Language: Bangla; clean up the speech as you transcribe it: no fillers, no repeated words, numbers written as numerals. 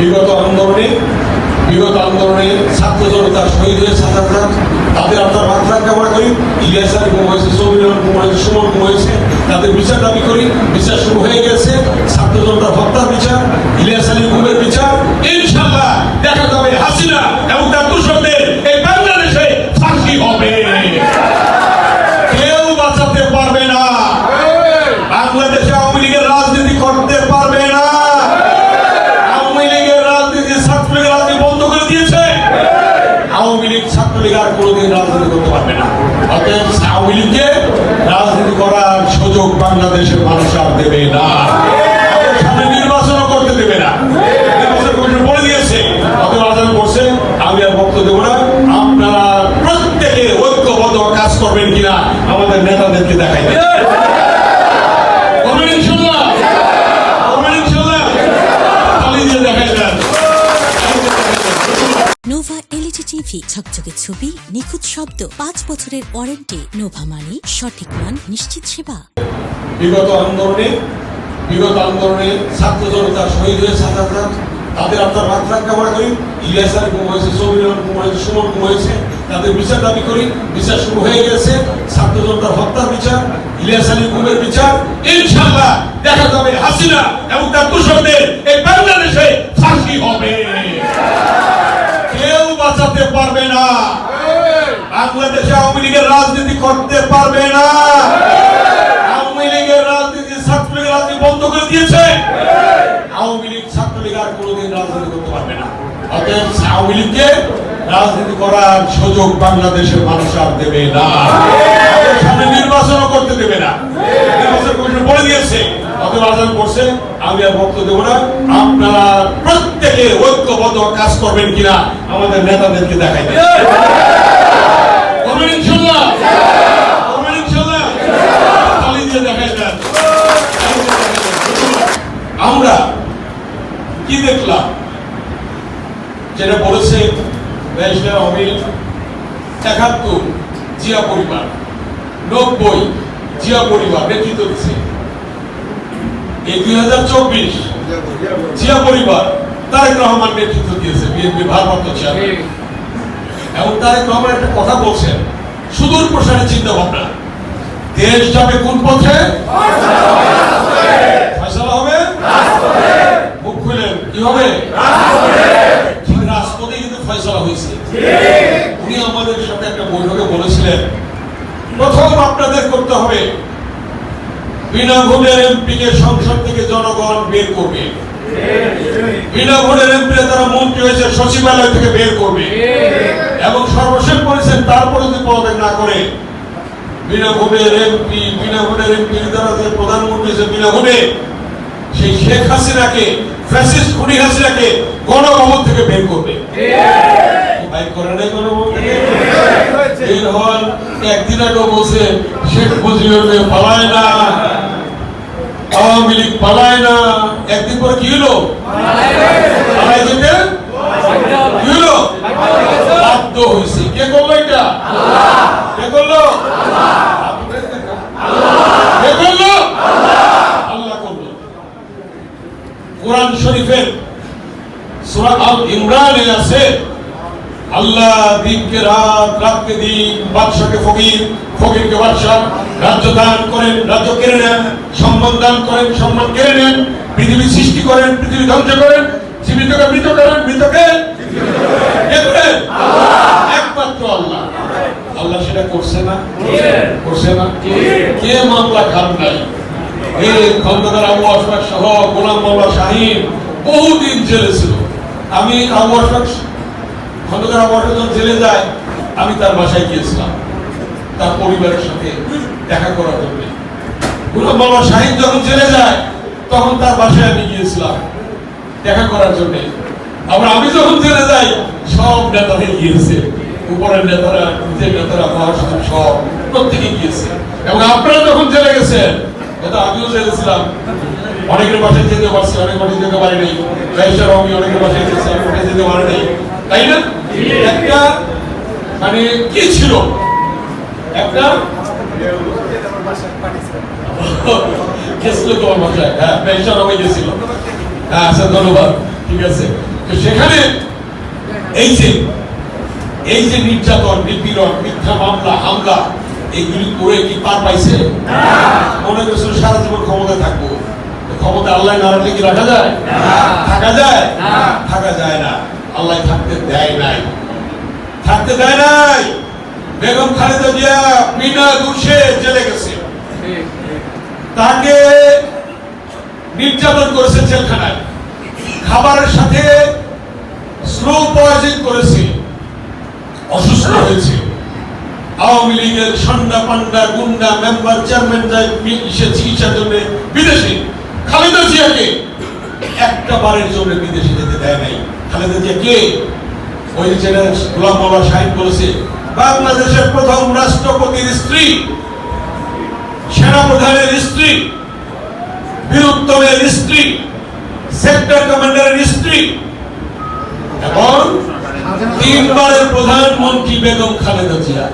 বিগত আন্দোলনে ছাত্র জনতা শহীদ হয়েছে হাজার, তাদের আপনার মাত্রার কামনা করি। ইলিয়াস আলী গুম হয়েছে, সৌমিন গুম হয়েছে, সুমন গুম হয়েছে, তাদের বিচার দাবি করি। বিচার শুরু হয়ে গেছে, ছাত্র জনতার হত্যার বিচার, ইলিয়াস আলী গুমের বিচার। ইনশাআল্লাহ দেখা যাবে হাসিনা এবং তার দূষণদের এই বাংলাদেশে ফাঁসি হবে, কেউ বাঁচাতে পারবে না। বাংলাদেশে আওয়ামী লীগের রাজনীতি করতে পারবে না। আওয়ামী লীগের রাজনীতি ছাত্রলীগের রাজনীতি বন্ধ করে দিয়েছে। আওয়ামী লীগ ছাত্রলীগ আর কোনোদিন রাজনীতি করতে পারবে না। অতএব আওয়ামী লীগকে রাজনীতি করার সুযোগ বাংলাদেশের মানুষ আর দেবে না। সামনে নির্বাচনও করতে দেবে না। নির্বাচন কমিশন বলে দিয়েছে। অতএব আলোচনা করছে, আমি আর বক্তব্য দেবো না। আপনারা প্রত্যেকে ঐক্যবদ্ধ কাজ করবেন কিনা আমাদের নেতাদেরকে দেখাই দেন। নোভা এলইডি টিভি, ঝকঝকে ছবি, নিখুঁত শব্দ, ৫ বছরের ওয়ারেন্টি। নোভা মানে সঠিক মান, নিশ্চিত সেবা। বিগত আন্দোলনে ছাত্র জনতা শহীদ হয়েছে হাজার, তাদের আপনার মাত্রার কামনা করি। ইলিয়াস আলী গুম হয়েছে, সৌমিন গুম হয়েছে, সুমন গুম হয়েছে, তাদের বিচার দাবি করি। বিচার শুরু হয়ে গেছে, ছাত্র জনতার হত্যার বিচার, ইলিয়াস আলী গুমের বিচার। ইনশাআল্লাহ দেখা যাবে হাসিনা এবং তার দূষণদের এই বাংলাদেশে ফাঁসি হবে, কেউ বাঁচাতে পারবে না। বাংলাদেশে আওয়ামী লীগের রাজনীতি করতে পারবে না। আওয়ামী লীগের রাজনীতি ছাত্রলীগের রাজনীতি বন্ধ করে দিয়েছে। আওয়ামী লীগ ছাত্রলীগ আর কোনোদিন রাজনীতি করতে পারবে না। অতএব আওয়ামী লীগকে রাজনীতি করার সুযোগ বাংলাদেশের মানুষ আর দেবে না। সামনে নির্বাচনও করতে দেবে না। নির্বাচন কমিশন বলে দিয়েছে। অতএব আলোচনা করছে, আমি আর বক্তব্য দেবো না। আপনারা প্রত্যেকে ঐক্যবদ্ধ কাজ করবেন কিনা আমাদের নেতাদেরকে দেখাই দেন। আমরা কি দেখলাম, যেটা বলেছে ব্যারিস্টার অমিল, ৭১ জিয়া পরিবার, ৯০ জিয়া পরিবার নেতৃত্ব দিচ্ছে। এই ২০২৪ জিয়া পরিবার তারেক রহমান নেতৃত্ব দিয়েছে, বিএনপি ভারপ্রাপ্ত চেয়ারম্যান। এবং তারেক রহমান একটা কথা বলছেন, সুদূর প্রসারী চিন্তা ভাবনা। দেশ যাবে কোন পথে? ফয়সালা হবে মুখ খুলেন, কি হবে? ঠিক রাজপথে কিন্তু ফয়সালা হয়েছে। উনি আমাদের সাথে একটা বৈঠকে বলেছিলেন, প্রথম আপনাদের করতে হবে বিনা ভোটের এমপিকে সংসদ থেকে জনগণ বের করবে। বিনা ভোটের এমপি তারা মন্ত্রী হয়েছে সচিবালয় থেকে বের করবে। এবং সর্বশেষ বলেছেন, তারপরে যদি পদত্যাগ না করে বিনা ভোটের এমপি দ্বারা যে প্রধানমন্ত্রী হয়েছে বিনা ভোটে, সেই শেখ হাসিনাকে, ফ্যাসিস্ট খুনি হাসিনাকে গণভবন থেকে বের করবে। বাইর করে নাই গণভবন থেকে? বের হওয়ার একদিন আগেও বলছে শেখ মুজিবুর পালায় না, আওয়ামী লীগ পালায় না। একদিন পরে কি হলো? পালায় যেতে কি হলো? বাধ্য হয়েছে। কে করলো এটা? কে করলো? কে করলো? আল্লাহ করলো। কোরআন শরীফের সূরা আল ইমরানে আছে, আল্লাহ দিনকে রাত, রাতকে দিন, বাদশাকে ফকির, ফকিরকে বাদশা। রাজ্য দান করেন, রাজ্য কেড়ে নেন, সম্মান দান করেন, সম্মান কেড়ে নেন। পৃথিবী সৃষ্টি করেন, পৃথিবী ধ্বংস করেন। জীবিতকে মৃত করেন, মৃতকে একমাত্র আল্লাহ। আল্লাহ সেটা করছে না? করছে না? কে মামলা খান নাই? এই খন্দকার আবু আশফাক সহ গোলাম মাওলা শাহীন বহুদিন জেলে ছিল। আমি আবু আশফাক, খন্দকার আবু আশফাক যখন জেলে যায়, আমি তার বাসায় গিয়েছিলাম তার পরিবারের সাথে দেখা করার জন্য। গোলাম মাওলা শাহীন যখন জেলে যায়, তখন তার বাসায় আমি গিয়েছিলাম দেখা করার জন্য। আবার আমি যখন জেলে যাই, সব নেতারা গিয়েছে, উপরের নেতারা, নিজের নেতারা, মহাসচিব সব প্রত্যেকে গিয়েছে। এবং আপনারা যখন জেলে গেছেন, এটা আমিও জেলে ছিলাম, অনেকের বাসায় যেতে পারছি, অনেক বাসায় যেতে পারি নাই। ব্যারিস্টার আমি অনেকের বাসায় গেছি, অনেকে যেতে পারি নাই, তাই না? একটা মানে কি ছিল, একটা গেছিল তোমার বাসায়। হ্যাঁ, ব্যারিস্টার আমি গেছিল। হ্যাঁ, আচ্ছা, ধন্যবাদ। ঠিক আছে। তো সেখানে এই যে নির্যাতন, নিপীড়ন, মিথ্যা মামলা, হামলা এইগুলি করে কি পার পাইছে? মনে করছিল সারা জীবন ক্ষমতা থাকবো। ক্ষমতা আল্লাহ না রাখলে কি রাখা যায়? থাকা যায়? থাকা যায় না। আল্লাহ থাকতে দেয় নাই, থাকতে দেয় নাই। বেগম খালেদা জিয়া বিনা দোষে জেলে গেছে, তাকে নির্যাতন করেছে জেলখানায়, খাবারের সাথে স্লো পয়জন করেছে, অসুস্থ হয়েছে। আওয়ামী লীগের সন্ডা পান্ডা গুন্ডা মেম্বার চেয়ারম্যান যায় চিকিৎসার জন্য বিদেশে। খালেদা জিয়াকে একটা বারের জন্য বিদেশে যেতে দেয় নাই। খালেদা জিয়া কে? ওই যেটা গোলাম মাওলা শাহিদ বলেছে, বাংলাদেশের প্রথম রাষ্ট্রপতির স্ত্রী, সেনাপ্রধানের স্ত্রী, বীরুত্তমের স্ত্রী, সেক্টর কমান্ডারের স্ত্রী এবং 3 বারের প্রধানমন্ত্রী বেগম খালেদা জিয়া।